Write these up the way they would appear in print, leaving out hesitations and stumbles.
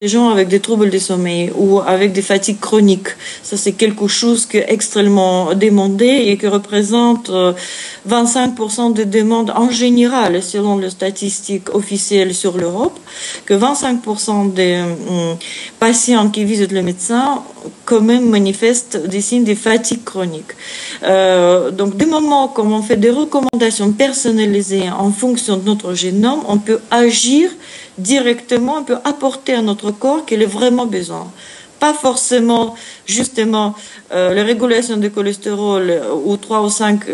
les gens avec des troubles du sommeil ou avec des fatigues chroniques. Ça, c'est quelque chose qui est extrêmement demandé et qui représente 25% des demandes en général, selon les statistiques officielles sur l'Europe, que 25% des patients qui visitent le médecin quand même manifestent des signes de fatigue chronique. Donc, du moment où on fait des recommandations personnalisées en fonction de notre génome, on peut agir directement, on peut apporter à notre corps qu'il a vraiment besoin. Pas forcément, justement, la régulation du cholestérol ou 3 ou 5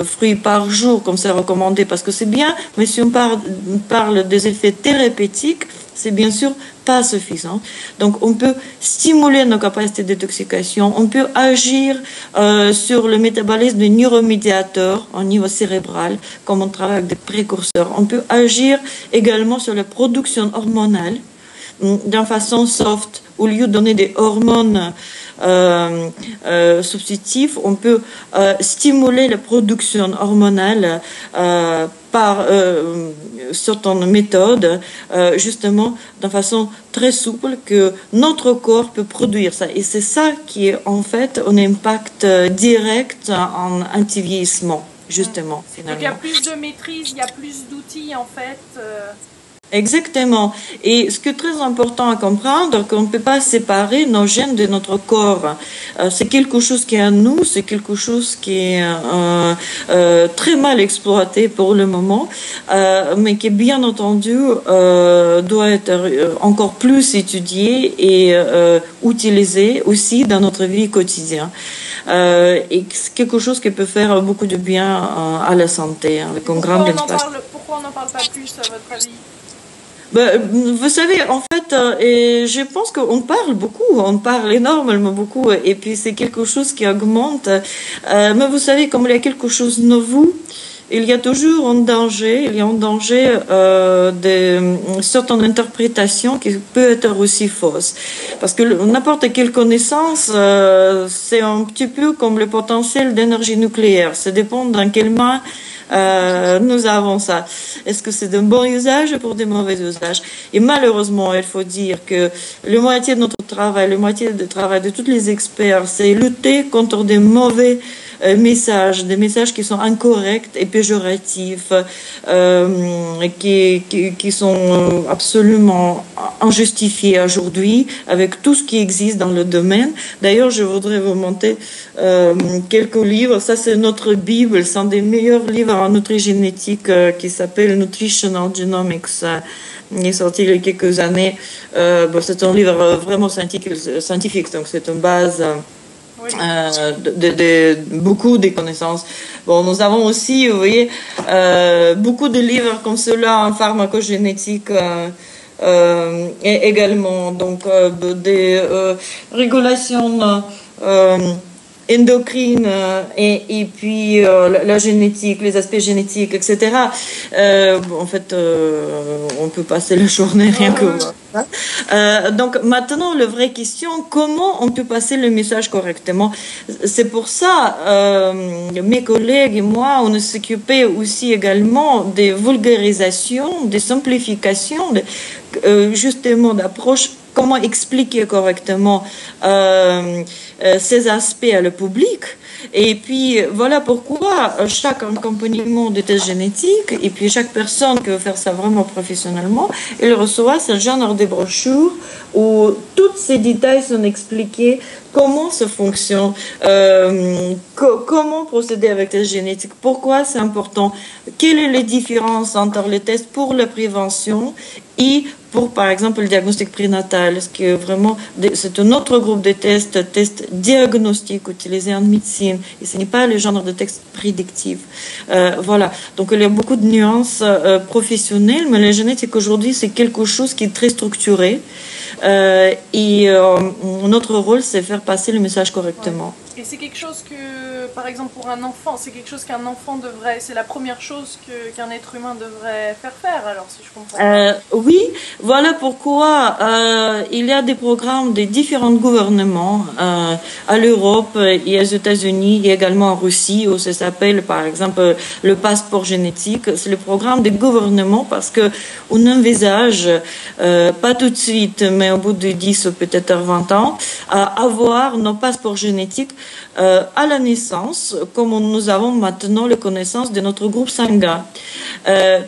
fruits par jour, comme c'est recommandé, parce que c'est bien, mais si on parle des effets thérapeutiques, c'est bien sûr pas suffisant. Donc, on peut stimuler nos capacités de détoxication, on peut agir sur le métabolisme des neuromédiateurs au niveau cérébral, comme on travaille avec des précurseurs. On peut agir également sur la production hormonale d'une façon soft. Au lieu de donner des hormones substitutives, on peut stimuler la production hormonale par certaines méthodes, justement, d'une façon très souple que notre corps peut produire ça. Et c'est ça qui est en fait un impact direct en anti-vieillissement, justement, finalement. Donc il y a plus de maîtrise, il y a plus d'outils en fait. Exactement. Et ce qui est très important à comprendre, qu'on ne peut pas séparer nos gènes de notre corps. C'est quelque chose qui est à nous, c'est quelque chose qui est très mal exploité pour le moment, mais qui, bien entendu, doit être encore plus étudié et utilisé aussi dans notre vie quotidienne. Et c'est quelque chose qui peut faire beaucoup de bien à la santé, avec un grand espace. Pourquoi on n'en parle pas plus, à votre avis? Vous savez, en fait, et je pense qu'on parle beaucoup, on parle énormément beaucoup, et puis c'est quelque chose qui augmente. Mais vous savez, comme il y a quelque chose de nouveau, il y a toujours un danger, de certaines interprétations qui peut être aussi fausses. Parce que n'importe quelle connaissance, c'est un petit peu comme le potentiel d'énergie nucléaire. Ça dépend dans quelle main nous avons ça. Est-ce que c'est d'un bon usage ou pour des mauvais usages? Et malheureusement, il faut dire que la moitié de notre travail, la moitié du travail de tous les experts, c'est lutter contre des mauvais messages, des messages qui sont incorrects et péjoratifs, qui sont absolument injustifiés aujourd'hui avec tout ce qui existe dans le domaine. D'ailleurs, je voudrais vous montrer quelques livres. Ça, c'est notre Bible, c'est un des meilleurs livres en nutrigénétique qui s'appelle Nutritional Genomics. Il est sorti il y a quelques années. C'est un livre vraiment scientifique, donc c'est une base beaucoup de connaissances. Bon, nous avons aussi, vous voyez, beaucoup de livres comme cela en pharmacogénétique et également, donc des régulations endocrine et puis la génétique, les aspects génétiques, etc. En fait, on peut passer la journée rien que ça. Donc maintenant, la vraie question, comment on peut passer le message correctement? C'est pour ça, mes collègues et moi, on s'occupait aussi également des vulgarisations, des simplifications, justement d'approche. Comment expliquer correctement ces aspects à le public. Et puis, voilà pourquoi chaque accompagnement de test génétique, et puis chaque personne qui veut faire ça vraiment professionnellement, il reçoit ce genre de brochure où tous ces détails sont expliqués, comment ça fonctionne, comment procéder avec test génétique, pourquoi c'est important, quelle est la différence entre les tests pour la prévention et pour, par exemple, le diagnostic prénatal, ce qui est vraiment, c'est un autre groupe de tests diagnostiques utilisés en médecine, et ce n'est pas le genre de test prédictif. Voilà. Donc, il y a beaucoup de nuances professionnelles, mais la génétique aujourd'hui, c'est quelque chose qui est très structuré, et notre rôle, c'est faire passer le message correctement. Et c'est quelque chose que, par exemple, pour un enfant, c'est quelque chose qu'un enfant devrait, c'est la première chose qu'un être humain devrait faire, alors, si je comprends bien. Oui, voilà pourquoi il y a des programmes de différents gouvernements à l'Europe et aux États-Unis et également en Russie, où ça s'appelle, par exemple, le passeport génétique. C'est le programme des gouvernements parce que on envisage, pas tout de suite, mais au bout de 10 ou peut-être 20 ans, avoir nos passeports génétiques à la naissance, comme nous avons maintenant la connaissance de notre groupe sanguin.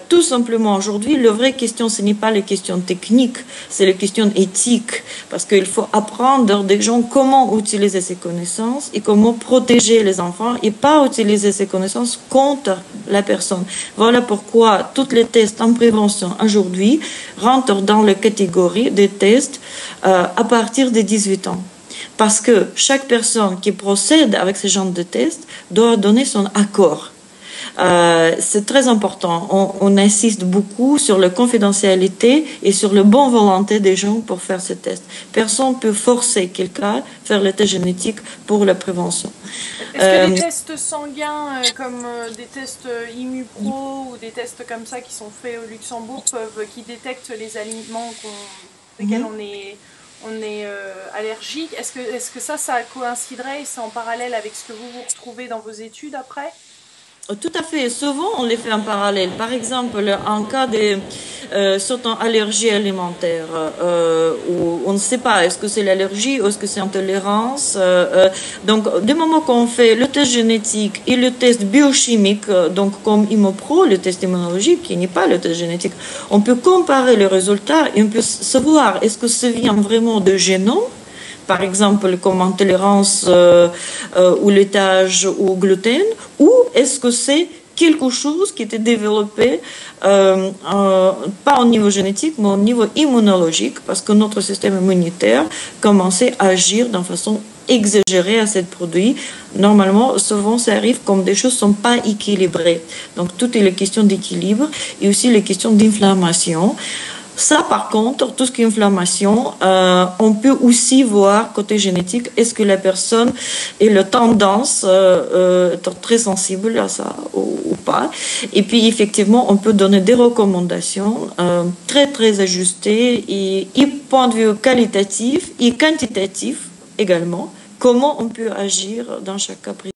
Tout simplement, aujourd'hui, la vraie question, ce n'est pas les questions techniques, c'est les questions éthiques, parce qu'il faut apprendre des gens comment utiliser ces connaissances et comment protéger les enfants et pas utiliser ces connaissances contre la personne. Voilà pourquoi tous les tests en prévention aujourd'hui rentrent dans la catégorie des tests à partir de 18 ans. Parce que chaque personne qui procède avec ce genre de tests doit donner son accord. C'est très important. On insiste beaucoup sur la confidentialité et sur la bonne volonté des gens pour faire ce test. Personne ne peut forcer quelqu'un à faire le test génétique pour la prévention. Est-ce que des tests sanguins, comme des tests ImuPro ou des tests comme ça qui sont faits au Luxembourg, qui détectent les aliments desquels on est allergique, est-ce que ça coïnciderait et c'est en parallèle avec ce que vous retrouvez dans vos études après? Tout à fait. Souvent, on les fait en parallèle. Par exemple, en cas de certaines allergies alimentaires, où on ne sait pas est-ce que c'est l'allergie ou est-ce que c'est intolérance. Donc, du moment qu'on fait le test génétique et le test biochimique, donc comme ImoPro, le test immunologique, qui n'est pas le test génétique, on peut comparer les résultats et on peut savoir est-ce que ça vient vraiment de génome, par exemple comme intolérance ou laitage ou gluten, ou est-ce que c'est quelque chose qui était développé pas au niveau génétique, mais au niveau immunologique, parce que notre système immunitaire commençait à agir d'une façon exagérée à ces produits. Normalement, souvent, ça arrive comme des choses ne sont pas équilibrées. Donc, tout est les questions d'équilibre et aussi les questions d'inflammation. Ça, par contre, tout ce qui est inflammation, on peut aussi voir côté génétique, est-ce que la personne a la tendance très sensible à ça ou pas. Et puis, effectivement, on peut donner des recommandations très, très ajustées et point de vue qualitatif et quantitatif également, comment on peut agir dans chaque cas précis.